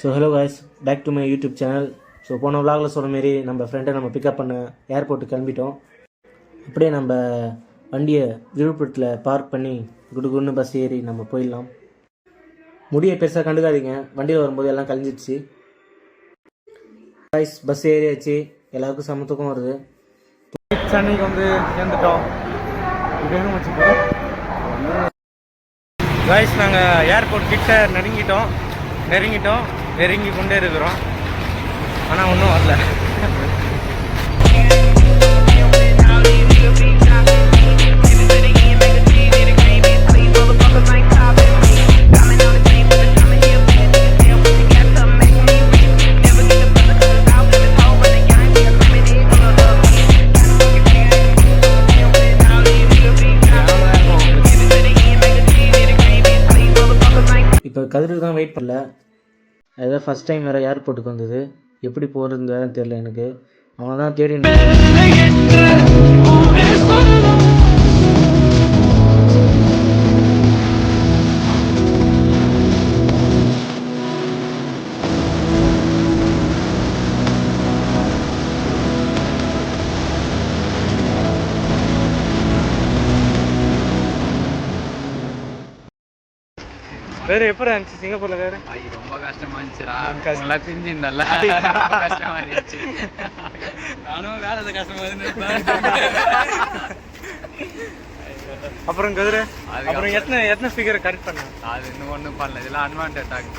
So hello guys, back to my YouTube channel. So போன விலாகில் சொன்ன மாரி நம்ம ஃப்ரெண்டை நம்ம பிக்கப் பண்ண ஏர்போர்ட்டுக்கு கிளம்பிட்டோம். அப்படியே நம்ம வண்டியை விழுப்புரத்தில் பார்க் பண்ணி குடுகுன்னு பஸ் ஏறி நம்ம போயிடலாம். முடியை பெருசாக கண்டுக்காதீங்க, வண்டியில் வரும்போது எல்லாம் கழிஞ்சிடுச்சு. காய்ஸ், பஸ் ஏறியாச்சு, எல்லாருக்கும் சமத்துக்கும் வருது. சென்னைக்கு வந்து சேர்ந்துட்டோம். காய்ஸ், நாங்கள் ஏர்போர்ட் கிட்ட நெருங்கி கொண்டே இருக்கிறோம். ஆனால் ஒன்றும் வரல. இப்போ கதிருக்கு தான் வெயிட் பண்ணல. அதுதான் ஃபஸ்ட் டைம் வேறு ஏர்போர்ட்டுக்கு வந்தது. எப்படி போகிறதுன்னு வேறு தெரியல எனக்கு. அவங்க தான் தேடி வேறு எப்படி இருந்துச்சு சிங்கப்பூர்ல? வேறு ரொம்ப கஷ்டமா இருந்துச்சுடா. கஷ்டம் பிஞ்சு நல்லா கஷ்டமா இருந்துச்சு. நானும் வேலை கஷ்டமா இருந்தேன். அப்புறம் கதிர அப்புறம் எத்தனை ஃபிகரை கரெக்ட் பண்ண? அது இன்னும் ஒன்றும் பண்ணல. இதெல்லாம் அன்வான்ட் அட்டாக்.